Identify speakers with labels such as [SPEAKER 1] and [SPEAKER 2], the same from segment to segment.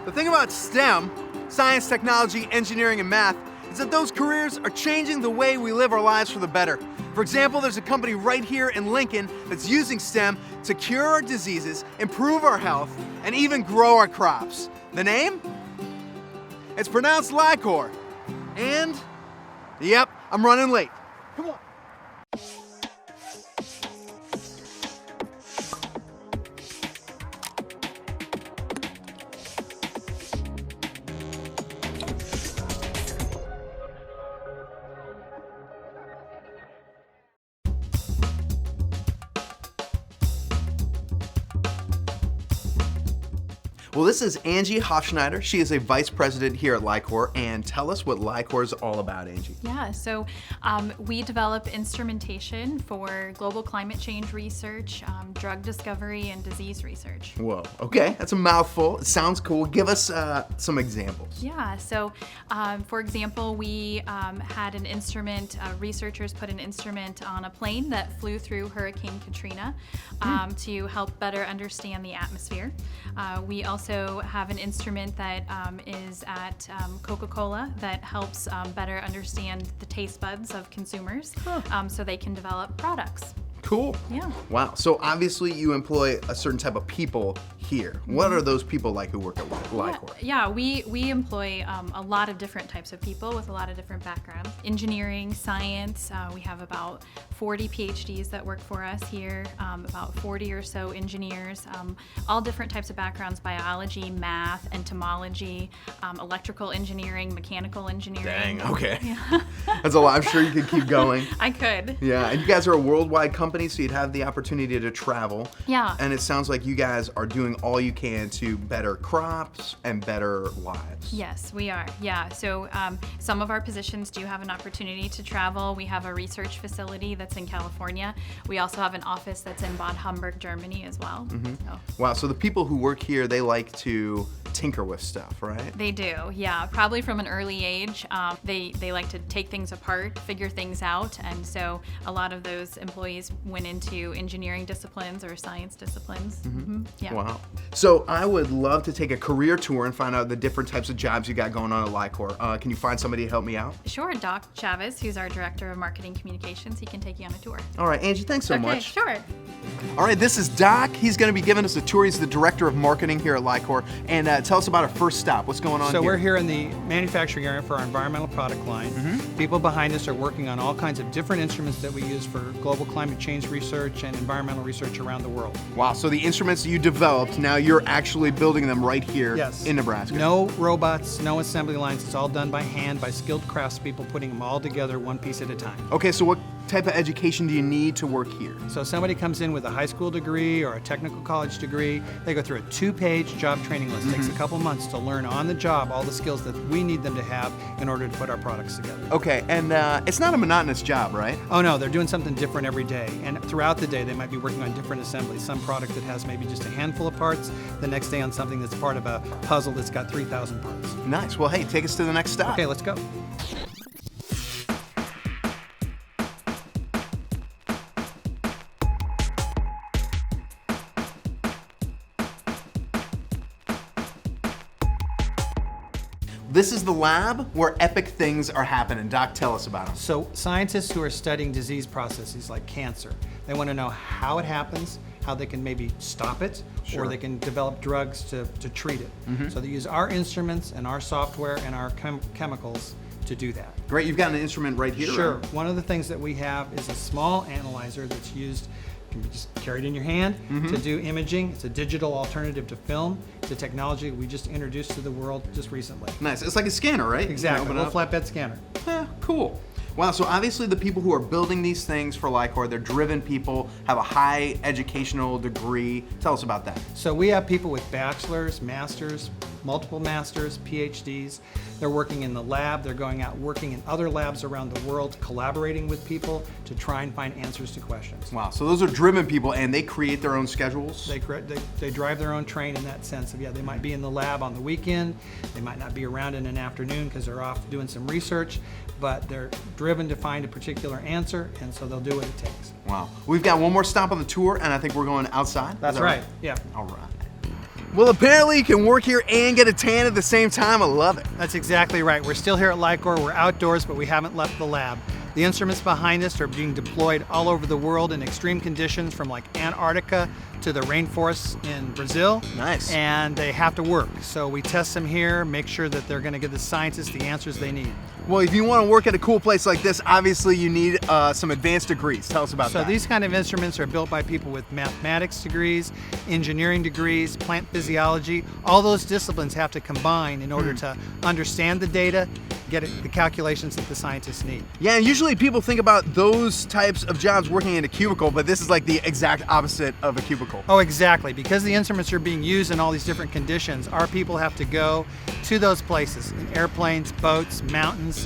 [SPEAKER 1] The thing about STEM, science, technology, engineering, and math, is that those careers are changing the way we live our lives for the better. For example, there's a company right here in Lincoln that's using STEM to cure our diseases, improve our health, and even grow our crops. The name? It's pronounced Li-Cor. And, yep, I'm running late. Come on. Well, this is Angie Hofschneider. She is a vice president here at Li-Cor, and tell us what Li-Cor is all about, Angie.
[SPEAKER 2] Yeah, so we develop instrumentation for global climate change research, drug discovery, and disease research.
[SPEAKER 1] Whoa, okay, that's a mouthful. It sounds cool. Give us some examples.
[SPEAKER 2] Yeah, so for example, we had an instrument, researchers put an instrument on a plane that flew through Hurricane Katrina to help better understand the atmosphere. We also have an instrument that is at Coca-Cola that helps better understand the taste buds of consumers so they can develop products.
[SPEAKER 1] Cool.
[SPEAKER 2] Yeah.
[SPEAKER 1] Wow. So obviously you employ a certain type of people here. What are those people like who work at Li-Cor?
[SPEAKER 2] Yeah, we employ a lot of different types of people with a lot of different backgrounds. Engineering, science, we have about 40 PhDs that work for us here, about 40 or so engineers, all different types of backgrounds: biology, math, entomology, electrical engineering, mechanical engineering.
[SPEAKER 1] Dang, okay.
[SPEAKER 2] Yeah.
[SPEAKER 1] That's a lot. I'm sure you could keep going.
[SPEAKER 2] I could.
[SPEAKER 1] Yeah, and you guys are a worldwide company, so you'd have the opportunity to travel.
[SPEAKER 2] Yeah.
[SPEAKER 1] And it sounds like you guys are doing all you can to better crops and better lives.
[SPEAKER 2] Yes, we are. Yeah, so some of our positions do have an opportunity to travel. We have a research facility that's in California. We also have an office that's in Bad Homburg, Germany as well. So.
[SPEAKER 1] Wow, so the people who work here, they like to tinker with stuff, right?
[SPEAKER 2] They do, yeah. Probably from an early age. They like to take things apart, figure things out, and so a lot of those employees went into engineering disciplines or science disciplines. Yeah.
[SPEAKER 1] Wow. So I would love to take a career tour and find out the different types of jobs you got going on at Li-Cor. Can you find somebody to help me out?
[SPEAKER 2] Sure, Doc Chavez, who's our Director of Marketing Communications, he can take you on a tour.
[SPEAKER 1] All right, Angie, thanks so much.
[SPEAKER 2] Okay, sure.
[SPEAKER 1] All right, this is Doc. He's going to be giving us a tour. He's the Director of Marketing here at Li-Cor. And tell us about our first stop. What's going on
[SPEAKER 3] So
[SPEAKER 1] here?
[SPEAKER 3] we're here in the manufacturing area for our environmental product line. People behind us are working on all kinds of different instruments that we use for global climate change research and environmental research around the world.
[SPEAKER 1] Wow, so the instruments that you developed, now you're actually building them right here in Nebraska.
[SPEAKER 3] No robots, no assembly lines. It's all done by hand by skilled craftspeople putting them all together one piece at a time.
[SPEAKER 1] Okay, so what type of education do you need to work here?
[SPEAKER 3] So somebody comes in with a high school degree or a technical college degree, they go through a 2-page job training list. It takes a couple months to learn on the job all the skills that we need them to have in order to put our products together.
[SPEAKER 1] Okay, and it's not a monotonous job, right?
[SPEAKER 3] Oh no, they're doing something different every day. And throughout the day, they might be working on different assemblies. Some product that has maybe just a handful of parts, the next day on something that's part of a puzzle that's got 3,000 parts.
[SPEAKER 1] Nice. Well, hey, take us to the next stop.
[SPEAKER 3] Okay, let's go.
[SPEAKER 1] This is the lab where epic things are happening. Doc, tell us about them.
[SPEAKER 3] So scientists who are studying disease processes like cancer, they want to know how it happens, how they can maybe stop it, or they can develop drugs to treat it. So they use our instruments and our software and our chemicals to do that.
[SPEAKER 1] Great, you've got an instrument right here.
[SPEAKER 3] Sure.
[SPEAKER 1] Right?
[SPEAKER 3] One of the things that we have is a small analyzer that's used, can be just carried in your hand to do imaging. It's a digital alternative to film. It's a technology we just introduced to the world just recently.
[SPEAKER 1] Nice. It's like a scanner, right?
[SPEAKER 3] Exactly, a little flatbed scanner.
[SPEAKER 1] Yeah, cool. Wow, so obviously the people who are building these things for Li-Cor, they're driven people, have a high educational degree. Tell us about that.
[SPEAKER 3] So we have people with bachelor's, master's, multiple masters, PhDs. They're working in the lab. They're going out working in other labs around the world, collaborating with people to try and find answers to questions.
[SPEAKER 1] Wow, so those are driven people and they create their own schedules?
[SPEAKER 3] They drive their own train in that sense of, yeah, they might be in the lab on the weekend. They might not be around in an afternoon because they're off doing some research, but they're driven to find a particular answer, and so they'll do what it takes.
[SPEAKER 1] Wow. We've got one more stop on the tour, and I think we're going outside.
[SPEAKER 3] That's right, yeah.
[SPEAKER 1] All right. Well, apparently you can work here and get a tan at the same time. I love it.
[SPEAKER 3] That's exactly right. We're still here at Li-Cor. We're outdoors, but we haven't left the lab. The instruments behind us are being deployed all over the world in extreme conditions, from like Antarctica to the rainforests in Brazil.
[SPEAKER 1] Nice.
[SPEAKER 3] And they have to work. So we test them here, make sure that they're going to give the scientists the answers they need.
[SPEAKER 1] Well, if you want to work at a cool place like this, obviously you need some advanced degrees. Tell us about that.
[SPEAKER 3] So these kind of instruments are built by people with mathematics degrees, engineering degrees, plant physiology. All those disciplines have to combine in order to understand the data, get the calculations that the scientists need.
[SPEAKER 1] Yeah, and usually people think about those types of jobs working in a cubicle, but this is like the exact opposite of a cubicle.
[SPEAKER 3] Oh, exactly. Because the instruments are being used in all these different conditions, our people have to go to those places, in airplanes, boats, mountains,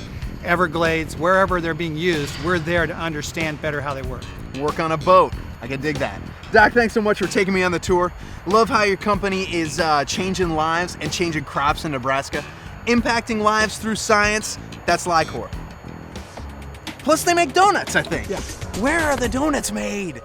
[SPEAKER 3] Everglades, wherever they're being used. We're there to understand better how they work.
[SPEAKER 1] Work on a boat. I can dig that. Doc, thanks so much for taking me on the tour. Love how your company is changing lives and changing crops in Nebraska, impacting lives through science. That's Li-Cor. Plus they make donuts, I think.
[SPEAKER 3] Yeah.
[SPEAKER 1] Where are the donuts made?